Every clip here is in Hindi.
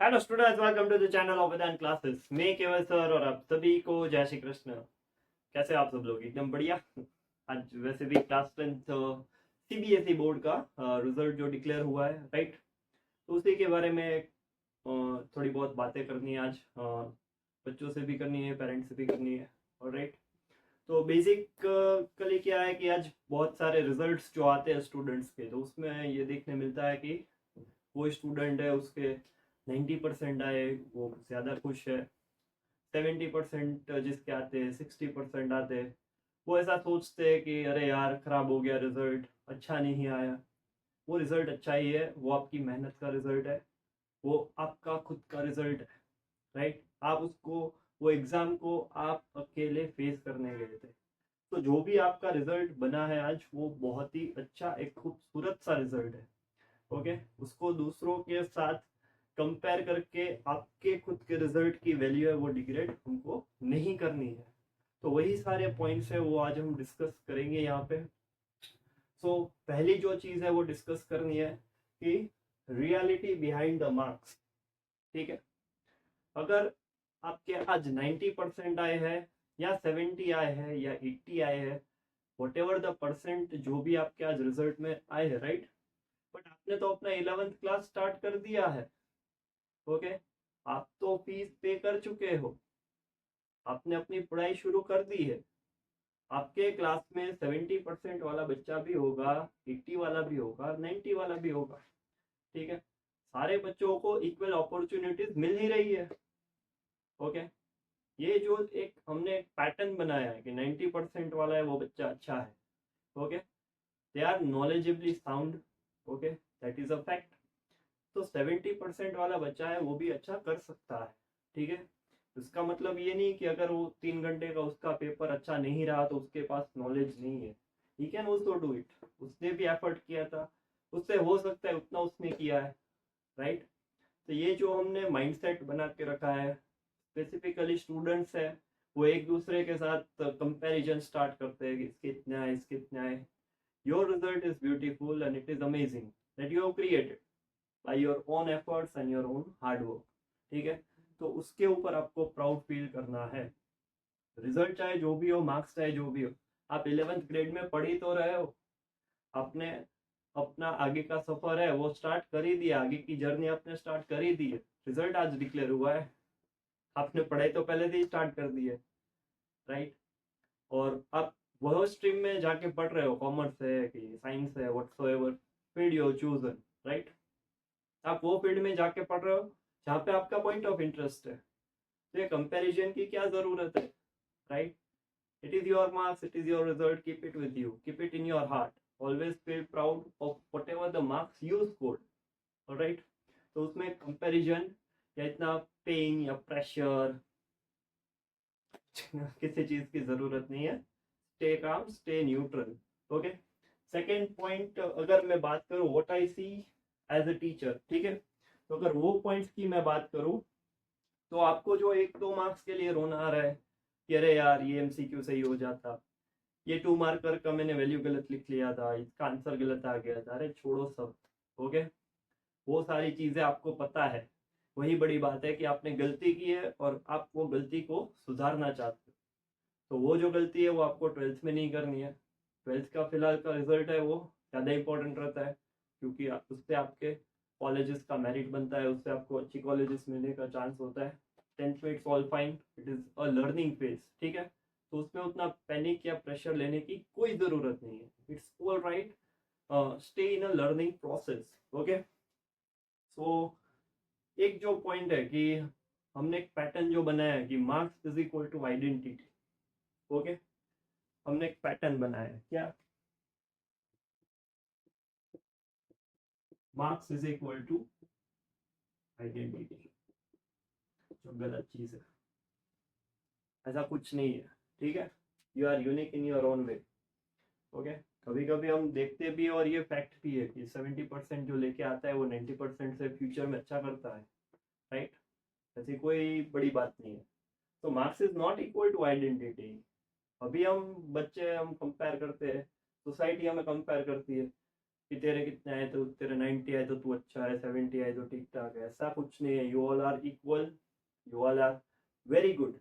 Hello students, welcome to the channel of Vedant classes. मैं केवल सर और आप सभी को जय श्री कृष्ण। कैसे आप सब लोग? एकदम बढ़िया। आज वैसे भी क्लास 10th सीबीएसई बोर्ड का रिजल्ट जो डिक्लेयर हुआ है, राइट? तो उसी के बारे में थोड़ी बहुत बातें करनी है आज। बच्चों से भी करनी है, पेरेंट्स से भी करनी है, और राइट। तो बेसिकली क्या है कि आज बहुत सारे रिजल्ट्स जो आते हैं स्टूडेंट्स के, तो उसमें ये देखने मिलता है कि वो स्टूडेंट है उसके 90% आए, वो ज़्यादा खुश है। 70% जिसके आते हैं, 60% आते हैं, वो ऐसा सोचते हैं कि अरे यार खराब हो गया रिजल्ट, अच्छा नहीं आया। वो रिजल्ट अच्छा ही है, वो आपकी मेहनत का रिजल्ट है, वो आपका खुद का रिजल्ट है, राइट? आप उसको, वो एग्ज़ाम को आप अकेले फेस करने गए थे। तो जो भी आपका रिजल्ट बना है आज, वो बहुत ही अच्छा, एक खूबसूरत सा रिजल्ट है। ओके, उसको दूसरों के साथ कंपेयर करके आपके खुद के रिजल्ट की वैल्यू है वो डिग्रेड हमको नहीं करनी है। तो वही सारे पॉइंट्स है, वो आज हम डिस्कस करेंगे यहाँ पे। पहली जो चीज़ है वो डिस्कस करनी है कि रियलिटी बिहाइंड द मार्क्स। ठीक है? अगर आपके आज 90% आए हैं, या 70 आए हैं, या 80 आए हैं, वट एवर द परसेंट जो भी आपके आज रिजल्ट में आए हैं, राइट? बट आपने तो अपना 11th क्लास स्टार्ट कर दिया है। ओके, आप तो फीस पे कर चुके हो, आपने अपनी पढ़ाई शुरू कर दी है। आपके क्लास में 70% वाला बच्चा भी होगा, 80 वाला भी होगा, 90 वाला भी होगा। ठीक है? सारे बच्चों को इक्वल अपॉर्चुनिटीज मिल ही रही है। ओके, ये जो एक हमने एक पैटर्न बनाया है कि 90% वाला है वो बच्चा अच्छा है। Okay, they are knowledgeably sound. Okay, that is a fact. तो 70% वाला बच्चा है वो भी अच्छा कर सकता है। ठीक है? इसका मतलब ये नहीं कि अगर वो 3 घंटे का उसका पेपर अच्छा नहीं रहा तो उसके पास नॉलेज नहीं है। He can also do it. उसने भी एफर्ट किया था, उससे हो सकता है उतना उसने किया है, राइट? तो ये जो हमने माइंडसेट बना के रखा है, स्पेसिफिकली स्टूडेंट्स है, वो एक दूसरे के साथ कंपैरिजन स्टार्ट करते हैं कि इसके इतना है, इसके इतना है। Your result is beautiful and it is amazing that you have created by your own efforts and your own hard work. ठीक है? तो उसके ऊपर आपको प्राउड फील करना है। रिजल्ट चाहे जो भी हो, मार्क्स चाहे जो भी हो, आप 11th ग्रेड में पढ़ ही तो रहे हो। आपने अपना आगे का सफर है वो स्टार्ट कर ही दिया, आगे की जर्नी आपने स्टार्ट कर ही दी है। रिजल्ट आज डिक्लेयर हुआ है, आपने पढ़ाई तो पहले से ही स्टार्ट कर दी है, राइट? और आप वह स्ट्रीम में जाके पढ़ रहे हो, कॉमर्स है कि साइंस है, whatsoever field you chosen, right? आप वो फील्ड में जाके पढ़ रहे हो जहाँ पे आपका पॉइंट ऑफ इंटरेस्ट है। तो ये कंपैरिजन की क्या जरूरत है, right? It is your marks, it is your result, keep it with you, keep it in your heart. Always feel proud of whatever the marks you scored, alright? तो उसमें कंपैरिजन या इतना पेन या प्रेशर किसी चीज की जरूरत नहीं है। Stay calm, stay neutral. Okay, second point, अगर मैं बात करूं what I see as a teacher, ठीक है? तो अगर वो पॉइंट्स की मैं बात करूं, तो आपको जो 1-2 मार्क्स के लिए रोना आ रहा है कि अरे यार ये एमसीक्यू सही हो जाता, ये 2 मार्कर का मैंने वैल्यू गलत लिख लिया था, इसका आंसर गलत आ गया था, अरे छोड़ो सब। ओके, वो सारी चीजें आपको पता है। वही बड़ी बात है कि आपने गलती की है और आप वो गलती को सुधारना चाहते हो। तो वो जो गलती है वो आपको 12th में नहीं करनी है। 12th का फिलहाल का रिजल्ट है वो ज़्यादा इंपॉर्टेंट रहता है, क्योंकि उससे आपके कॉलेजेस का मेरिट बनता है, उससे आपको अच्छी कॉलेजेस मिलने का चांस होता है। 10th में it's all fine, it is a learning phase. ठीक है? तो उसमें उतना पैनिक या प्रेशर लेने की कोई ज़रूरत नहीं है। It's all right, stay in a learning process. Okay, so एक जो पॉइंट है कि हमने एक पैटर्न जो बनाया है कि marks is equal to identity. Okay, हमने एक पैटर्न बनाया है क्या? Marks is equal to identity, जो गलत चीज है। ऐसा कुछ नहीं है। ठीक है? You are unique in your own way. Okay, कभी कभी हम देखते भी, और ये फैक्ट भी है कि 70% जो लेके आता है वो 90% से फ्यूचर में अच्छा करता है, राइट? ऐसी कोई बड़ी बात नहीं है। तो marks is not equal to identity. अभी हम बच्चे हम कंपेयर करते हैं, सोसाइटी हमें कंपेयर करती है। कि तेरे कितने आए तो तेरे 90 आए तो तू अच्छा है, 70 आए तो ठीक ठाक है, ऐसा कुछ नहीं है। You all are equal, you all are very good.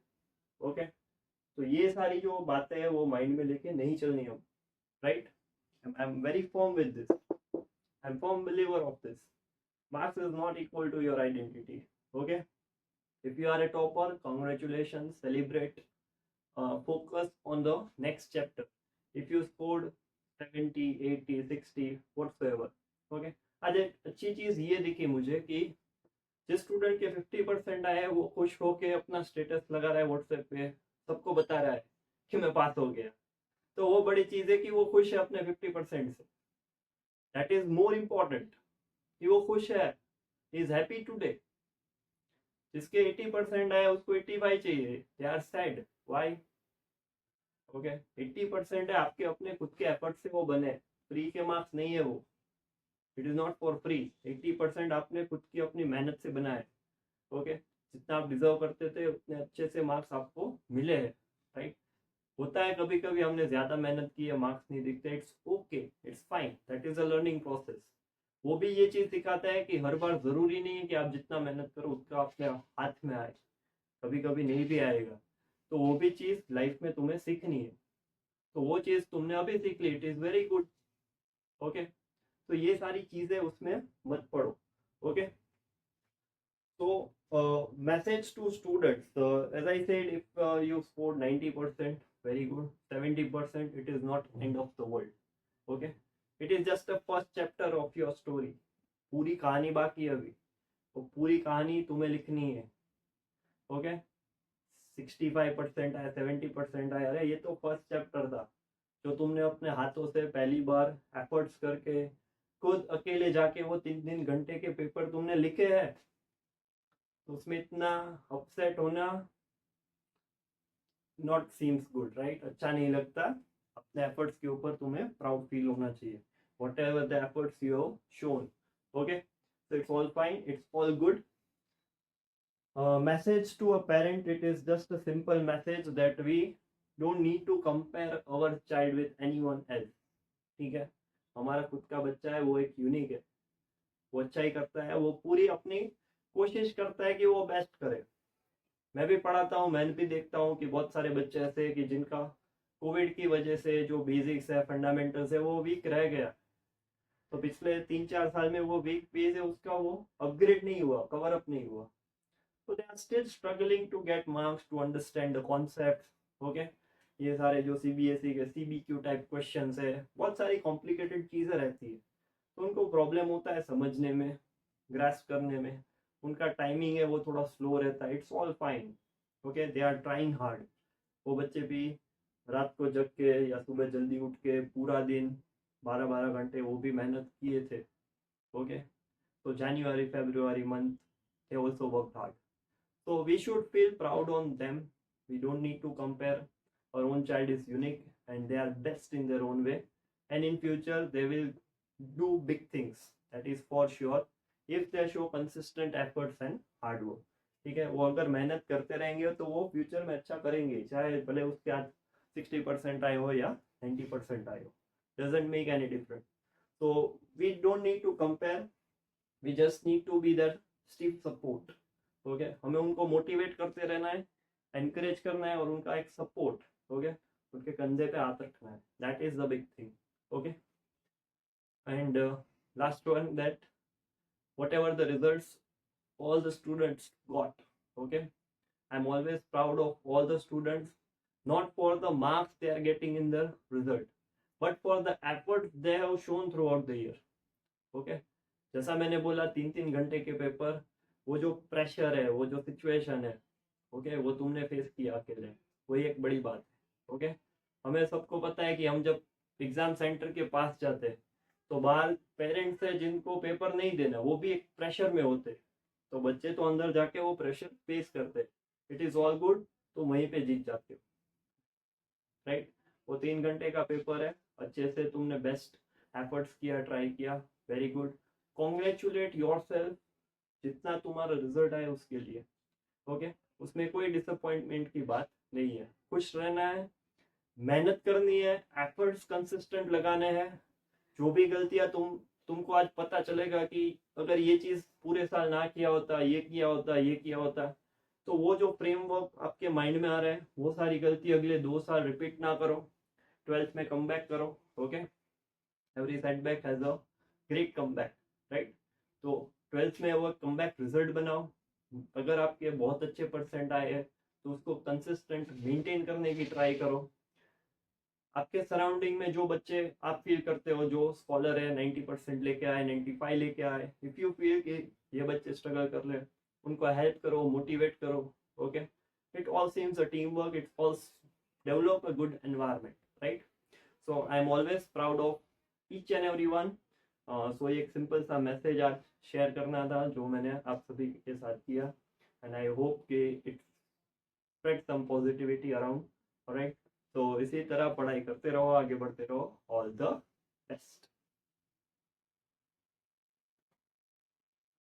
Okay, तो ये सारी जो बातें हैं वो माइंड में लेके नहीं चलनी हम, right. I am very firm with this, I am firm believer of this. Marks is not equal to your identity. Okay, if you are a topper, congratulations, celebrate, focus on the next chapter. If you scored 70, 80, 60 whatsoever, okay। आज एक अच्छी चीज ये दिखी मुझे कि जिस स्टूडेंट के 50% आए वो खुश होके अपना स्टेटस लगा रहा है व्हाट्सएप पे, सबको बता रहा है कि मैं पास हो गया। तो वो बड़ी चीज है कि वो खुश है अपने 50% से। दैट इज मोर इम्पोर्टेंट कि वो खुश है, इज हैप्पी टुडे। जिसके 80% आए उसको 85 चाहिए, they are sad, why. Okay, 80% है आपके अपने खुद के एफर्ट से वो बने, फ्री के मार्क्स नहीं है वो, it is not for free. 80% आपने खुद की अपनी मेहनत से बनाए। ओके, जितना आप डिजर्व करते थे उतने अच्छे से मार्क्स आपको मिले हैं, राइट। होता है कभी कभी हमने ज्यादा मेहनत की है, मार्क्स नहीं दिखते, it's okay, it's fine, that is a learning process. वो भी ये चीज सिखाता है कि हर बार जरूरी नहीं है कि आप जितना मेहनत करो उतना अपने हाथ में आए, कभी कभी नहीं भी आएगा। तो वो भी चीज लाइफ में तुम्हें सीखनी है, तो वो चीज तुमने अभी सीख ली, it is very good. Okay, तो ये सारी चीजें उसमें मत पढ़ो। Okay, so message to students, as I said, if you scored 90%, very good, 70%, it is not end of the world। okay, it is just the first chapter of your story। पूरी कहानी बाकी है अभी, तो पूरी कहानी तुम्हें लिखनी है। ओके, 65% आया, 70% आया, अरे ये तो फर्स्ट चैप्टर था जो तुमने अपने हाथों से पहली बार एफर्ट्स करके खुद अकेले जाके वो 3 घंटे के पेपर तुमने लिखे हैं। तो उसमें इतना अपसेट होना नॉट सीम्स गुड, राइट, अच्छा नहीं लगता। अपने एफर्ट्स के ऊपर तुम्हें प्राउड फील होना चाहिए, what ever the efforts you have shown. Okay, so it's all fine, it's all good। Message to a parent, it is just a simple message that we don't need to compare our child with anyone else। ठीक है, हमारा खुद का बच्चा है, वो एक यूनिक है, वो अच्छा ही करता है, वो पूरी अपनी कोशिश करता है कि वो बेस्ट करे। मैं भी पढ़ाता हूँ, मैं भी देखता हूँ कि बहुत सारे बच्चे ऐसे हैं कि जिनका कोविड की वजह से जो बेसिक्स है, फंडामेंटल्स है, वो वीक रह गया। तो पिछले 3-4 साल में वो वीक पेज है उसका, वो अपग्रेड नहीं हुआ, कवर अप नहीं हुआ। तो they are still struggling to get marks, to understand the concept. Okay, ये सारे जो सीबीएसई के सीबीक्यू टाइप क्वेश्चंस है, बहुत सारी कॉम्प्लिकेटेड चीजें रहती है, तो उनको प्रॉब्लम होता है समझने में, ग्रास्प करने में। उनका टाइमिंग है वो थोड़ा स्लो रहता है, it's all fine. Okay, they are trying hard. वो बच्चे भी रात को जग के या सुबह जल्दी उठ के पूरा दिन 12-12 घंटे वो भी मेहनत किए थे। ओके, तो January February month they also worked hard, so we should feel proud on them। we don't need to compare, our own child is unique and they are best in their own way, and in future they will do big things, that is for sure, if they show consistent efforts and hard work। ठीक है, वो अगर मेहनत करते रहेंगे तो वो फ्यूचर में अच्छा करेंगे, चाहे भले उसके आज 60% आए हो या 90% आए हो, doesn't make any difference. so we don't need to compare, we just need to be their stiff support। Okay, हमें उनको मोटिवेट करते रहना है, एनकरेज करना है, और उनका एक सपोर्ट, ओके, उनके कंधे पे हाथ रखना है, that is the big thing. Okay, and last one, that whatever the results all the students got, okay, I'm always proud of all the students, not for the marks they are getting in the result, but for the effort they have shown throughout the year। okay, जैसा मैंने बोला 3-3 घंटे के पेपर, वो जो प्रेशर है, वो जो सिचुएशन है, ओके, वो तुमने फेस किया अकेले, वही एक बड़ी बात है। ओके, हमें सबको पता है कि हम जब एग्जाम सेंटर के पास जाते तो बाहर पेरेंट्स है जिनको पेपर नहीं देना, वो भी एक प्रेशर में होते, तो बच्चे तो अंदर जाके वो प्रेशर फेस करते, इट इज ऑल गुड, तो वहीं पे जीत जाते हो, राइट। वो 3 घंटे का पेपर है, अच्छे से तुमने बेस्ट एफर्ट्स किया, ट्राई किया, वेरी गुड, कॉन्ग्रेचुलेट योरसेल्फ, जितना तुम्हारा रिजल्ट आया उसके लिए। ओके, उसमें कोई डिसअपॉइंटमेंट की बात नहीं है, खुश रहना है, मेहनत करनी है, एफर्ट्स कंसिस्टेंट लगाने हैं, जो भी गलतियां तुमको आज पता चलेगा कि अगर ये चीज पूरे साल ना किया होता, ये किया होता, ये किया होता, तो वो जो फ्रेमवर्क आपके माइंड में आ रहा है वो सारी गलती अगले 2 साल रिपीट ना करो, 12th में कम बैक करो. Okay, every setback has a great come back, right. तो 12th में वो कम बैक रिजल्ट बनाओ. अगर आपके बहुत अच्छे परसेंट आए हैं तो उसको कंसिस्टेंट मेंटेन करने की ट्राई करो. आपके सराउंडिंग में जो बच्चे आप फील करते हो जो स्कॉलर है, 90% लेके आए, 95 लेके आए, इफ यू फील कि ये बच्चे स्ट्रगल कर रहे हैं, उनको हेल्प करो, मोटिवेट करो. Okay, it all seems a team work, it all develop a good environment, right. So I am always proud of each and every one. So एक सिंपल सा मैसेज आज शेयर करना था जो मैंने आप सभी के साथ किया, एंड आई होप कि it spread some positivity around, right. तो इसी तरह पढ़ाई करते रहो, आगे बढ़ते रहो. All the best.